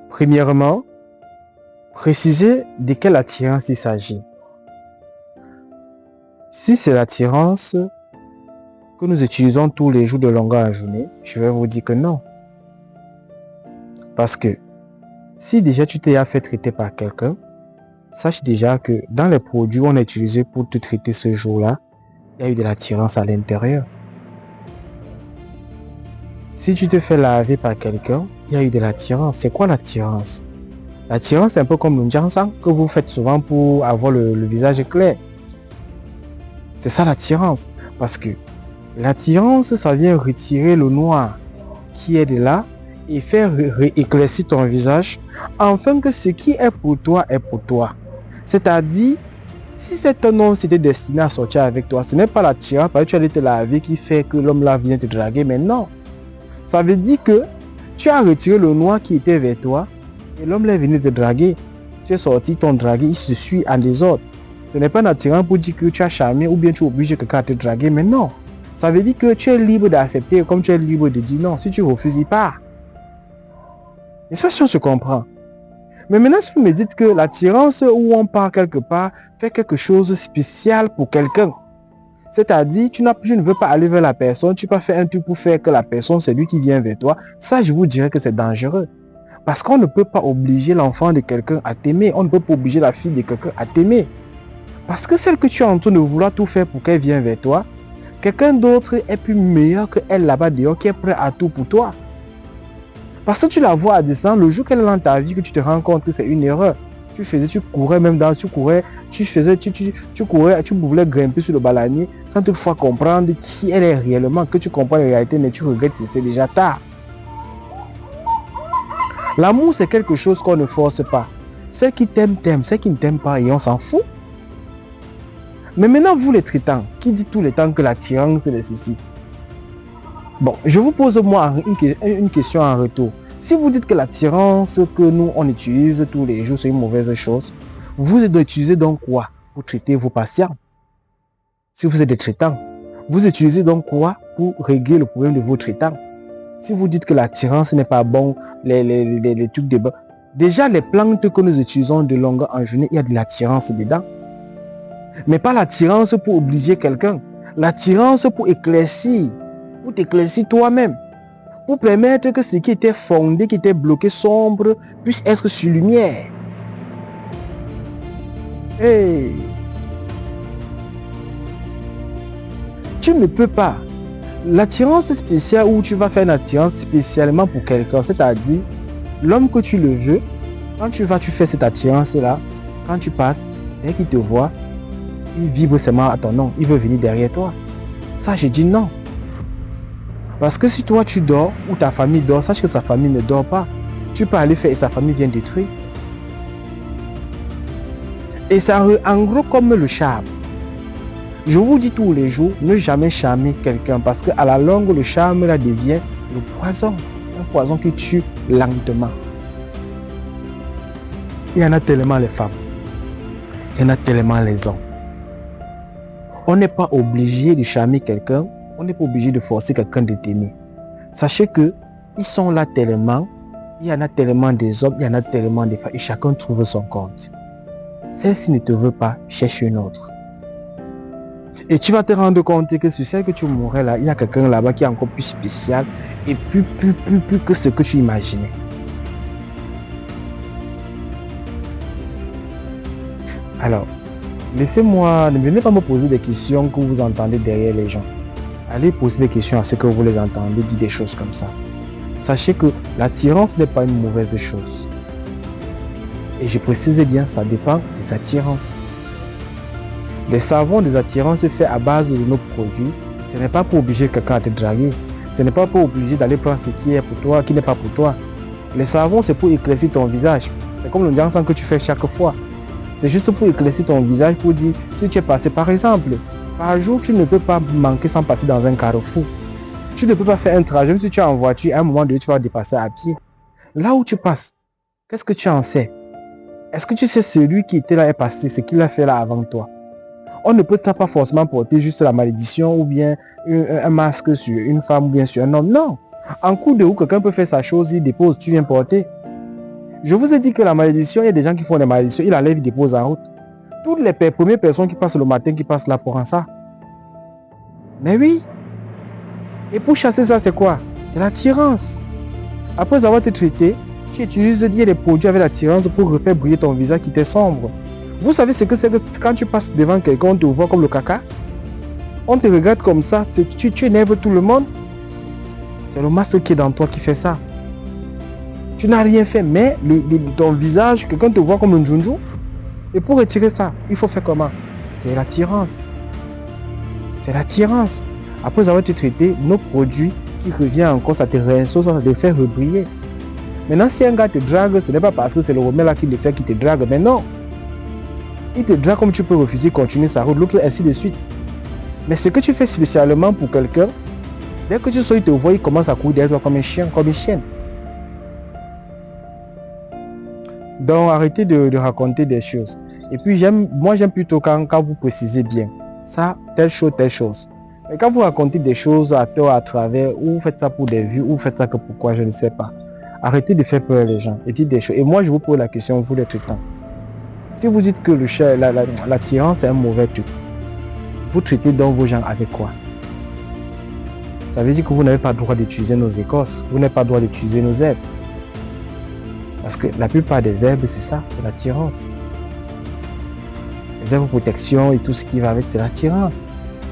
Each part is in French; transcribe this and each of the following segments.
Premièrement, préciser de quelle attirance il s'agit. Si c'est l'attirance que nous utilisons tous les jours de longueur en journée, je vais vous dire que non. Parce que si déjà tu t'es fait traiter par quelqu'un, sache déjà que dans les produits qu'on a utilisés pour te traiter ce jour-là, il y a eu de l'attirance à l'intérieur. Si tu te fais laver par quelqu'un, il y a eu de l'attirance. C'est quoi l'attirance? L'attirance, c'est un peu comme le jansan que vous faites souvent pour avoir le visage clair. C'est ça l'attirance. Parce que l'attirance, ça vient retirer le noir qui est de là et faire éclaircir ton visage afin que ce qui est pour toi est pour toi. C'est-à-dire, si c'est un homme c'était destiné à sortir avec toi, ce n'est pas l'attirance parce que tu allais te laver qui fait que l'homme là vient te draguer, mais non. Ça veut dire que tu as retiré le noir qui était vers toi et l'homme là est venu te draguer. Tu es sorti, ton dragué, il se suit en désordre. Ce n'est pas un attirant pour dire que tu as charmé ou bien tu obliges quelqu'un à te draguer, mais non. Ça veut dire que tu es libre d'accepter comme tu es libre de dire non. Si tu refuses, il part. N'est-ce pas si on se comprend? Mais maintenant, si vous me dites que l'attirance où on part quelque part fait quelque chose de spécial pour quelqu'un, c'est-à-dire, je ne veux pas aller vers la personne, tu peux faire un truc pour faire que la personne, c'est lui qui vient vers toi. Ça, je vous dirais que c'est dangereux. Parce qu'on ne peut pas obliger l'enfant de quelqu'un à t'aimer. On ne peut pas obliger la fille de quelqu'un à t'aimer. Parce que celle que tu es en train de vouloir tout faire pour qu'elle vienne vers toi, quelqu'un d'autre est plus meilleur que elle là-bas dehors, qui est prêt à tout pour toi. Parce que tu la vois à distance, le jour qu'elle est dans ta vie, que tu te rends compte que c'est une erreur. Tu courais même tu courais, tu voulais grimper sur le bananier sans toutefois comprendre qui elle est réellement, que tu comprends la réalité, mais tu regrettes, c'est fait déjà tard. L'amour, c'est quelque chose qu'on ne force pas. Celle qui t'aime, t'aime. Celle qui ne t'aime pas, et on s'en fout. Mais maintenant, vous les traitants, qui dit tout le temps que l'attirance, c'est ceci. Bon, je vous pose moi une question en retour. Si vous dites que l'attirance que nous, on utilise tous les jours, c'est une mauvaise chose, vous utilisez donc quoi pour traiter vos patients? Si vous êtes des traitants, vous utilisez donc quoi pour régler le problème de vos traitants? Si vous dites que l'attirance n'est pas bon, les trucs de bas, déjà les plantes que nous utilisons de longueur en journée, il y a de l'attirance dedans. Mais pas l'attirance pour obliger quelqu'un. L'attirance pour éclaircir, pour t'éclaircir toi-même. Pour permettre que ce qui était fondé, qui était bloqué, sombre, puisse être sur lumière. Hey! Tu ne peux pas. L'attirance spéciale où tu vas faire une attirance spécialement pour quelqu'un, c'est-à-dire l'homme que tu le veux, quand tu fais cette attirance-là, quand tu passes, dès qu'il te voit, il vibre seulement à ton nom, il veut venir derrière toi. Ça, je dis non. Parce que si toi tu dors ou ta famille dort, sache que sa famille ne dort pas. Tu peux aller faire et sa famille vient détruire. Et ça en gros comme le charme. Je vous dis tous les jours, ne jamais charmer quelqu'un parce qu'à la longue, le charme là devient le poison. Un poison qui tue lentement. Il y en a tellement les femmes. Il y en a tellement les hommes. On n'est pas obligé de charmer quelqu'un. On n'est pas obligé de forcer quelqu'un de t'aimer. Sachez que ils sont là tellement. Il y en a tellement des hommes, il y en a tellement des femmes. Et chacun trouve son compte. Celle-ci ne te veut pas, cherche une autre. Et tu vas te rendre compte que sur celle que tu mourrais là, il y a quelqu'un là-bas qui est encore plus spécial et plus que ce que tu imaginais. Alors, laissez-moi, ne venez pas me poser des questions que vous entendez derrière les gens. Allez poser des questions à ceux que vous les entendez, dire des choses comme ça. Sachez que l'attirance n'est pas une mauvaise chose. Et je précise bien, ça dépend des attirances. Les savons des attirances faits à base de nos produits, ce n'est pas pour obliger quelqu'un à te draguer. Ce n'est pas pour obliger d'aller prendre ce qui est pour toi, qui n'est pas pour toi. Les savons, c'est pour éclaircir ton visage. C'est comme le jansan que tu fais chaque fois. C'est juste pour éclaircir ton visage, pour dire, si tu es passé par exemple, par jour, tu ne peux pas manquer sans passer dans un carrefour. Tu ne peux pas faire un trajet, même si tu es en voiture, à un moment donné, tu vas dépasser à pied. Là où tu passes, qu'est-ce que tu en sais? Est-ce que tu sais celui qui était là est passé, ce qu'il a fait là avant toi? On ne peut pas forcément porter juste la malédiction ou bien un masque sur une femme ou bien sur un homme. Non. En coup de roue, quelqu'un peut faire sa chose, il dépose, tu viens porter. Je vous ai dit que la malédiction, il y a des gens qui font des malédictions, ils enlèvent, ils déposent en route. Toutes les premières personnes qui passent le matin, qui passent là pour ça. Mais oui. Et pour chasser ça, c'est quoi? C'est l'attirance. Après avoir été traité, tu utilises des produits avec l'attirance pour refaire briller ton visage qui était sombre. Vous savez ce que c'est que quand tu passes devant quelqu'un, on te voit comme le caca? On te regarde comme ça, tu énerves tout le monde. C'est le masque qui est dans toi qui fait ça. Tu n'as rien fait, mais ton visage, quelqu'un te voit comme un junju. Et pour retirer ça, il faut faire comment? C'est l'attirance. C'est l'attirance. Après avoir été traité, nos produits qui reviennent encore, ça te réinstalle, ça te fait rebriller. Maintenant, si un gars te drague, ce n'est pas parce que c'est le remède là qui le fait qu'il te drague, mais non. Il te drague comme tu peux refuser, continuer sa route, l'autre ainsi de suite. Mais ce que tu fais spécialement pour quelqu'un, dès que tu sors, il te voit, il commence à courir derrière toi comme un chien, comme une chienne. Donc arrêtez de raconter des choses. Et puis moi j'aime plutôt quand vous précisez bien. Ça, telle chose. Mais quand vous racontez des choses à tort, à travers, ou vous faites ça pour des vues, ou vous faites ça que pourquoi, je ne sais pas. Arrêtez de faire peur les gens et dites des choses. Et moi je vous pose la question, vous les traitants. Si vous dites que l'attirance est un mauvais truc, vous traitez donc vos gens avec quoi? Ça veut dire que vous n'avez pas le droit d'utiliser nos écorces, vous n'avez pas le droit d'utiliser nos herbes. Parce que la plupart des herbes, c'est ça, c'est l'attirance. Les herbes de protection et tout ce qui va avec, c'est l'attirance.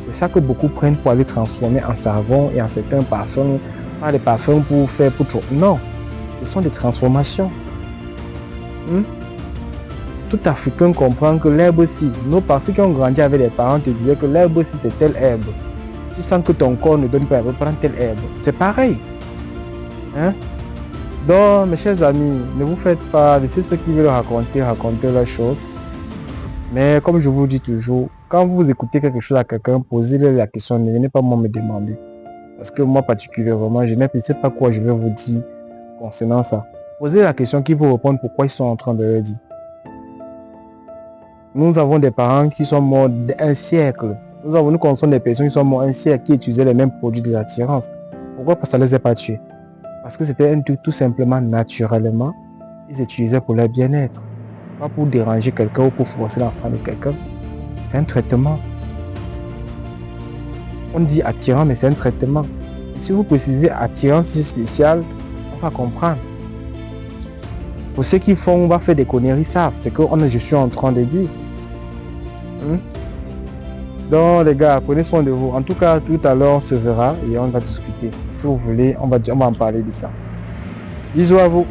C'est ça que beaucoup prennent pour aller transformer en savon et en certains parfums. Pas des parfums pour faire pour trop. Non, ce sont des transformations. Tout Africain comprend que l'herbe aussi, nos parents qui ont grandi avec les parents te disaient que l'herbe aussi c'est telle herbe. Tu sens que ton corps ne donne pas, prendre telle herbe. C'est pareil. Donc, mes chers amis, ne vous faites pas, laissez ceux qui veulent raconter la chose. Mais comme je vous dis toujours, quand vous écoutez quelque chose à quelqu'un, posez-lui la question, ne venez pas moi me demander. Parce que moi particulièrement, je ne sais pas quoi je vais vous dire concernant ça. Posez la question qui vous répondre pourquoi ils sont en train de le dire. Nous avons des parents qui sont morts d'un siècle. Nous connaissons des personnes qui sont mortes un siècle, qui utilisaient les mêmes produits des attirances. Pourquoi? Parce que ça ne les a pas tués. Parce que c'était un truc tout simplement naturellement, ils utilisaient pour leur bien-être. Pas pour déranger quelqu'un ou pour forcer l'enfant de quelqu'un. C'est un traitement. On dit attirant, mais c'est un traitement. Et si vous précisez attirance spéciale, on va comprendre. Pour ceux qui font, on va faire des conneries, savent. C'est que je suis en train de dire. Donc les gars, prenez soin de vous. En tout cas, tout à l'heure, on se verra et on va discuter. Si vous voulez, on va en parler de ça. Bisous à vous.